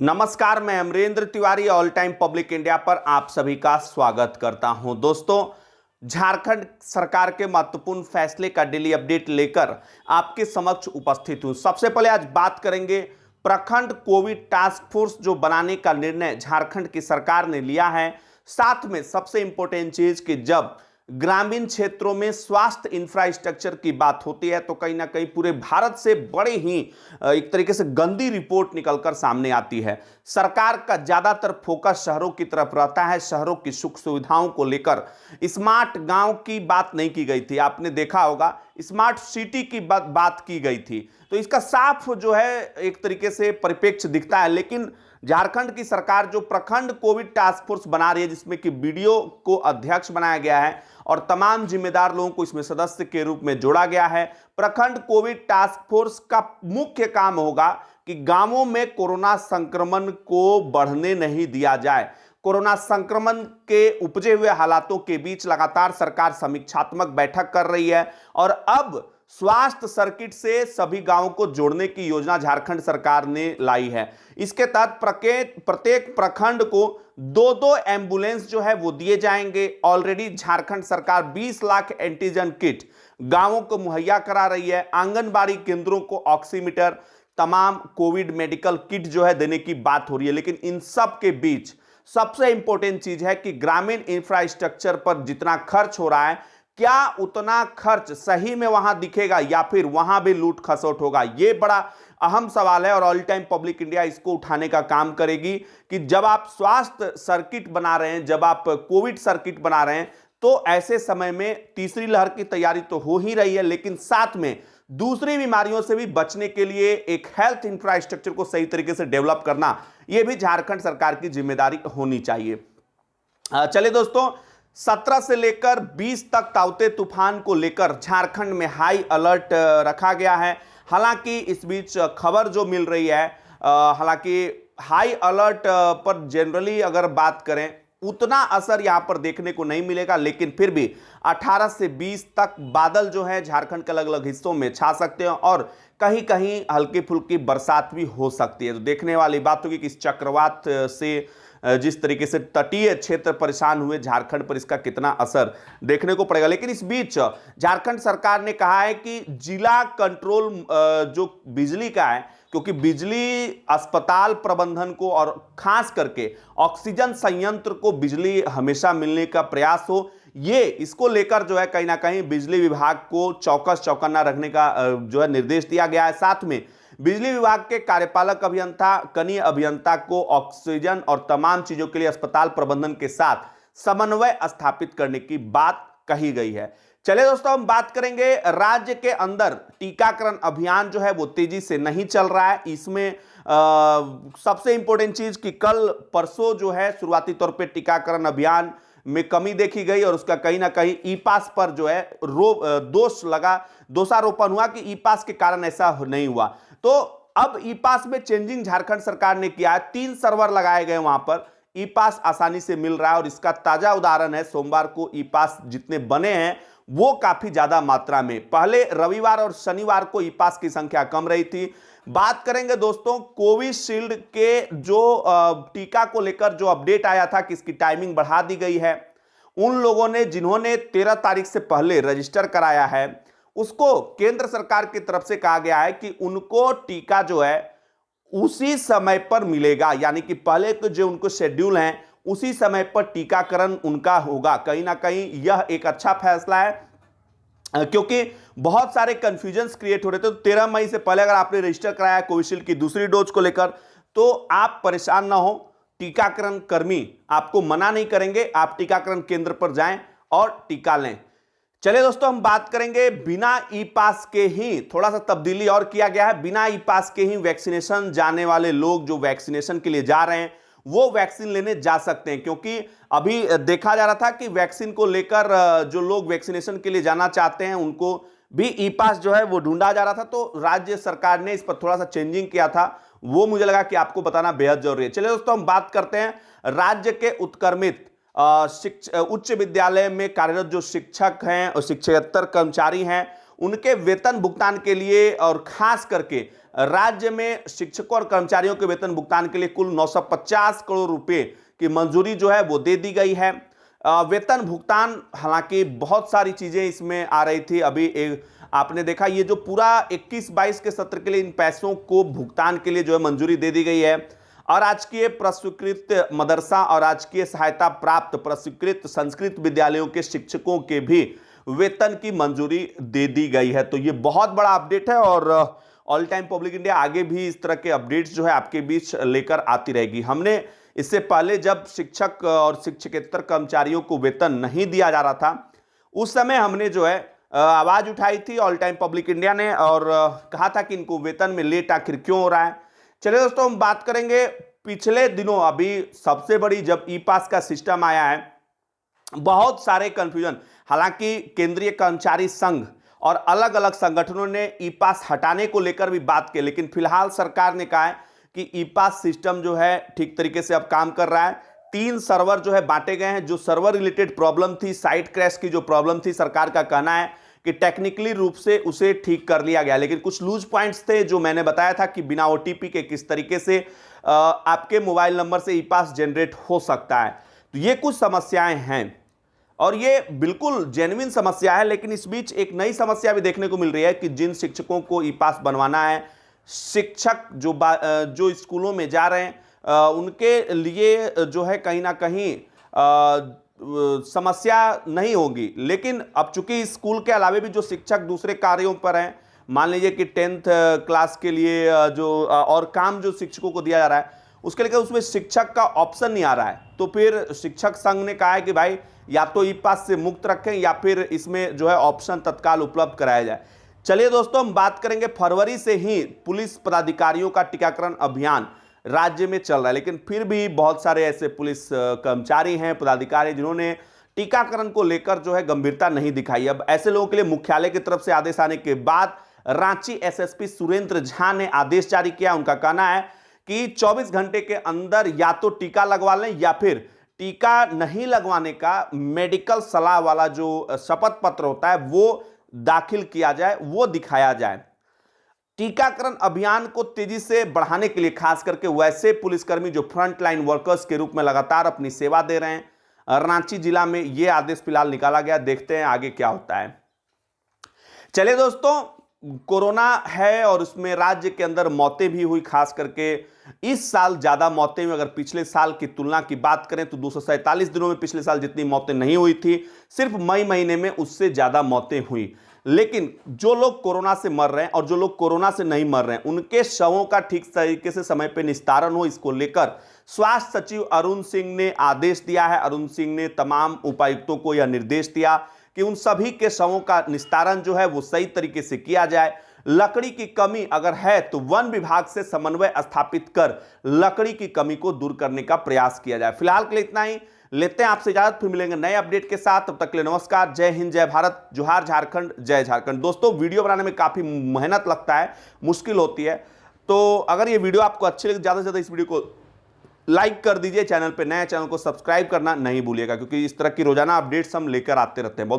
नमस्कार, मैं Amrendra Tiwari all time public India पर आप सभी का स्वागत करता हूं। दोस्तों, झारखंड सरकार के महत्वपूर्ण फैसले का डेली अपडेट लेकर आपके समक्ष उपस्थित हूं। सबसे पहले आज बात करेंगे प्रखंड कोविड टास्क फोर्स जो बनाने का निर्णय झारखंड की सरकार ने लिया है। साथ में सबसे इंपॉर्टेंट चीज कि जब ग्रामीण क्षेत्रों में स्वास्थ्य इंफ्रास्ट्रक्चर की बात होती है तो कहीं ना कहीं पूरे भारत से बड़े ही एक तरीके से गंदी रिपोर्ट निकलकर सामने आती है। सरकार का ज्यादातर फोकस शहरों की तरफ रहता है, शहरों की सुख सुविधाओं को लेकर। स्मार्ट गांव की बात नहीं की गई थी, आपने देखा होगा स्मार्ट सिटी की बात की गई थी। तो इसका साफ जो है एक तरीके से परिप्रेक्ष्य दिखता है। लेकिन झारखंड की सरकार जो प्रखंड कोविड टास्क फोर्स बना रही है, जिसमें कि बीडीओ को अध्यक्ष बनाया गया है और तमाम जिम्मेदार लोगों को इसमें सदस्य के रूप में जोड़ा गया है। प्रखंड कोविड टास्क फोर्स का मुख्य काम होगा कि गांवों में कोरोना संक्रमण को बढ़ने नहीं दिया जाए। कोरोना संक्रमण के उपजे हुए हालातों के बीच लगातार सरकार समीक्षात्मक बैठक कर रही है और अब स्वास्थ्य सर्किट से सभी गांवों को जोड़ने की योजना झारखंड सरकार ने लाई है। इसके तहत प्रत्येक प्रखंड को दो एम्बुलेंस जो है वो दिए जाएंगे। ऑलरेडी झारखंड सरकार 20 लाख एंटीजन किट गांवों को मुहैया करा रही है। आंगनबाड़ी केंद्रों को ऑक्सीमीटर, तमाम कोविड मेडिकल किट जो है देने की बात हो रही है। लेकिन इन सब के बीच सबसे इंपॉर्टेंट चीज है कि ग्रामीण इंफ्रास्ट्रक्चर पर जितना खर्च हो रहा है, क्या उतना खर्च सही में वहां दिखेगा या फिर वहां भी लूट खसोट होगा? यह बड़ा अहम सवाल है और ऑल टाइम पब्लिक इंडिया इसको उठाने का काम करेगी कि जब आप स्वास्थ्य सर्किट बना रहे हैं, जब आप कोविड सर्किट बना रहे हैं, तो ऐसे समय में तीसरी लहर की तैयारी तो हो ही रही है, लेकिन साथ में दूसरी बीमारियों से भी बचने के लिए एक हेल्थ इंफ्रास्ट्रक्चर को सही तरीके से डेवलप करना, यह भी झारखंड सरकार की जिम्मेदारी होनी चाहिए। चलिए दोस्तों, 17 से लेकर 20 तक ताउते तूफान को लेकर झारखंड में हाई अलर्ट रखा गया है। हालांकि इस बीच खबर जो मिल रही है, हालांकि हाई अलर्ट पर जनरली अगर बात करें उतना असर यहां पर देखने को नहीं मिलेगा, लेकिन फिर भी 18 से 20 तक बादल जो है झारखंड के अलग अलग हिस्सों में छा सकते हैं और कहीं कहीं हल्की फुल्की बरसात भी हो सकती है। तो देखने वाली बात होगी कि इस चक्रवात से जिस तरीके से तटीय क्षेत्र परेशान हुए, झारखंड पर इसका कितना असर देखने को पड़ेगा। लेकिन इस बीच झारखंड सरकार ने कहा है कि जिला कंट्रोल जो बिजली का है, क्योंकि बिजली अस्पताल प्रबंधन को और खास करके ऑक्सीजन संयंत्र को बिजली हमेशा मिलने का प्रयास हो, ये इसको लेकर जो है कहीं ना कहीं बिजली विभाग को चौकस चौकन्ना रखने का जो है निर्देश दिया गया है। साथ में बिजली विभाग के कार्यपालक अभियंता, कनीय अभियंता को ऑक्सीजन और तमाम चीजों के लिए अस्पताल प्रबंधन के साथ समन्वय स्थापित करने की बात कही गई है। चलिए दोस्तों, हम बात करेंगे राज्य के अंदर टीकाकरण अभियान जो है वो तेजी से नहीं चल रहा है। इसमें सबसे इंपॉर्टेंट चीज कि कल परसों जो है शुरुआती तौर पे टीकाकरण अभियान में कमी देखी गई और उसका कहीं ना कहीं ई पास पर जो है दोषारोपण हुआ कि ई पास के कारण ऐसा नहीं हुआ। तो अब ई पास में चेंजिंग झारखंड सरकार ने किया है। 3 सर्वर लगाए गए, वहां पर ई पास आसानी से मिल रहा है और इसका ताजा उदाहरण है सोमवार को ई पास जितने बने हैं वो काफी ज्यादा मात्रा में। पहले रविवार और शनिवार को ई पास की संख्या कम रही थी। बात करेंगे दोस्तों कोविशील्ड के जो टीका को लेकर जो अपडेट आया था कि इसकी टाइमिंग बढ़ा दी गई है। उन लोगों ने जिन्होंने 13 तारीख से पहले रजिस्टर कराया है, उसको केंद्र सरकार की तरफ से कहा गया है कि उनको टीका जो है उसी समय पर मिलेगा, यानी कि पहले के जो उनको शेड्यूल है उसी समय पर टीकाकरण उनका होगा। कहीं ना कहीं यह एक अच्छा फैसला है, क्योंकि बहुत सारे कंफ्यूजन्स क्रिएट हो रहे थे। तो 13 मई से पहले अगर आपने रजिस्टर कराया कोविशील्ड की दूसरी डोज को लेकर तो आप परेशान ना हो, टीकाकरण कर्मी आपको मना नहीं करेंगे, आप टीकाकरण केंद्र पर जाएं और टीका लें। चलिए दोस्तों, हम बात करेंगे बिना ई पास के ही, थोड़ा सा तब्दीली और किया गया है, बिना ई पास के ही वैक्सीनेशन जाने वाले लोग जो वैक्सीनेशन के लिए जा रहे हैं वो वैक्सीन लेने जा सकते हैं। क्योंकि अभी देखा जा रहा था कि वैक्सीन को लेकर जो लोग वैक्सीनेशन के लिए जाना चाहते हैं उनको भी ई पास जो है वो ढूंढा जा रहा था। तो राज्य सरकार ने इस पर थोड़ा सा चेंजिंग किया था, वो मुझे लगा कि आपको बताना बेहद जरूरी है। चलिए दोस्तों, हम बात करते हैं राज्य के उत्क्रमित उच्च विद्यालय में कार्यरत जो शिक्षक हैं और शिक्षकेतर कर्मचारी हैं उनके वेतन भुगतान के लिए और खास करके राज्य में शिक्षकों और कर्मचारियों के वेतन भुगतान के लिए कुल 950 करोड़ रुपए की मंजूरी जो है वो दे दी गई है। वेतन भुगतान, हालांकि बहुत सारी चीजें इसमें आ रही थी। अभी आपने देखा ये जो पूरा 21-22 के सत्र के लिए इन पैसों को भुगतान के लिए जो है मंजूरी दे दी गई है और राजकीय प्रस्वीकृत मदरसा और राजकीय सहायता प्राप्त प्रस्वीकृत संस्कृत विद्यालयों के शिक्षकों के भी वेतन की मंजूरी दे दी गई है। तो ये बहुत बड़ा अपडेट है और ऑल टाइम पब्लिक इंडिया आगे भी इस तरह के अपडेट्स जो है आपके बीच लेकर आती रहेगी। हमने इससे पहले जब शिक्षक और शिक्षकेतर कर्मचारियों को वेतन नहीं दिया जा रहा था, उस समय हमने जो है आवाज उठाई थी ऑल टाइम पब्लिक इंडिया ने और कहा था कि इनको वेतन में लेट आखिर क्यों हो रहा है। चलिए दोस्तों, हम बात करेंगे पिछले दिनों, अभी सबसे बड़ी जब ई पास का सिस्टम आया है, बहुत सारे कंफ्यूजन, हालांकि केंद्रीय कर्मचारी संघ और अलग अलग संगठनों ने ई पास हटाने को लेकर भी बात की, लेकिन फिलहाल सरकार ने कहा है कि ई पास सिस्टम जो है ठीक तरीके से अब काम कर रहा है। 3 सर्वर जो है बांटे गए हैं। जो सर्वर रिलेटेड प्रॉब्लम थी, साइट क्रैश की जो प्रॉब्लम थी, सरकार का कहना है कि टेक्निकली रूप से उसे ठीक कर लिया गया, लेकिन कुछ लूज पॉइंट्स थे जो मैंने बताया था कि बिना ओटीपी के किस तरीके से आपके मोबाइल नंबर से ई पास जनरेट हो सकता है। तो ये कुछ समस्याएं हैं और ये बिल्कुल जेन्युइन समस्या है, लेकिन इस बीच एक नई समस्या भी देखने को मिल रही है कि जिन शिक्षकों को ई पास बनवाना है, शिक्षक जो स्कूलों में जा रहे हैं उनके लिए जो है कहीं ना कहीं समस्या नहीं होगी। लेकिन अब चूंकि स्कूल के अलावे भी जो शिक्षक दूसरे कार्यों पर हैं, मान लीजिए कि 10th क्लास के लिए जो और काम जो शिक्षकों को दिया जा रहा है उसके लिए उसमें शिक्षक का ऑप्शन नहीं आ रहा है, तो फिर शिक्षक संघ ने कहा है कि भाई या तो ई पास से मुक्त रखें या फिर इसमें जो है ऑप्शन तत्काल उपलब्ध कराया जाए। चलिए दोस्तों, हम बात करेंगे फरवरी से ही पुलिस पदाधिकारियों का टीकाकरण अभियान राज्य में चल रहा है, लेकिन फिर भी बहुत सारे ऐसे पुलिस कर्मचारी हैं, पदाधिकारी जिन्होंने टीकाकरण को लेकर जो है गंभीरता नहीं दिखाई। अब ऐसे लोगों के लिए मुख्यालय की तरफ से आदेश आने के बाद रांची एसएसपी सुरेंद्र झा ने आदेश जारी किया। उनका कहना है कि 24 घंटे के अंदर या तो टीका लगवा लें या फिर टीका नहीं लगवाने का मेडिकल सलाह वाला जो शपथ पत्र होता है वो दाखिल किया जाए, वो दिखाया जाए। टीकाकरण अभियान को तेजी से बढ़ाने के लिए खास करके वैसे पुलिसकर्मी जो फ्रंट लाइन वर्कर्स के रूप में लगातार अपनी सेवा दे रहे हैं, रांची जिला में यह आदेश फिलहाल निकाला गया। देखते हैं आगे क्या होता है। चलिए दोस्तों, कोरोना है और उसमें राज्य के अंदर मौतें भी हुई, खास करके इस साल ज्यादा मौतें हुई। अगर पिछले साल की तुलना की बात करें तो 247 दिनों में पिछले साल जितनी मौतें नहीं हुई थी, सिर्फ मई महीने में उससे ज्यादा मौतें हुई। लेकिन जो लोग कोरोना से मर रहे हैं और जो लोग कोरोना से नहीं मर रहे हैं, उनके शवों का ठीक तरीके से समय पर निस्तारण हो, इसको लेकर स्वास्थ्य सचिव अरुण सिंह ने आदेश दिया है। अरुण सिंह ने तमाम उपायुक्तों को यह निर्देश दिया कि उन सभी के शवों का निस्तारण जो है वो सही तरीके से किया जाए। लकड़ी की कमी अगर है तो वन विभाग से समन्वय स्थापित कर लकड़ी की कमी को दूर करने का प्रयास किया जाए। फिलहाल के लिए इतना ही, लेते हैं आपसे इजाजत, फिर मिलेंगे नए अपडेट के साथ। तब तक के लिए नमस्कार, जय हिंद, जय भारत, जोहार झारखंड, जय झारखंड। दोस्तों, वीडियो बनाने में काफी मेहनत लगता है, मुश्किल होती है, तो अगर ये वीडियो आपको अच्छी लगे ज्यादा से ज्यादा इस वीडियो को लाइक कर दीजिए। चैनल पे नए, चैनल को सब्सक्राइब करना नहीं भूलिएगा, क्योंकि इस तरह की रोजाना अपडेट्स हम लेकर आते रहते हैं। बहुत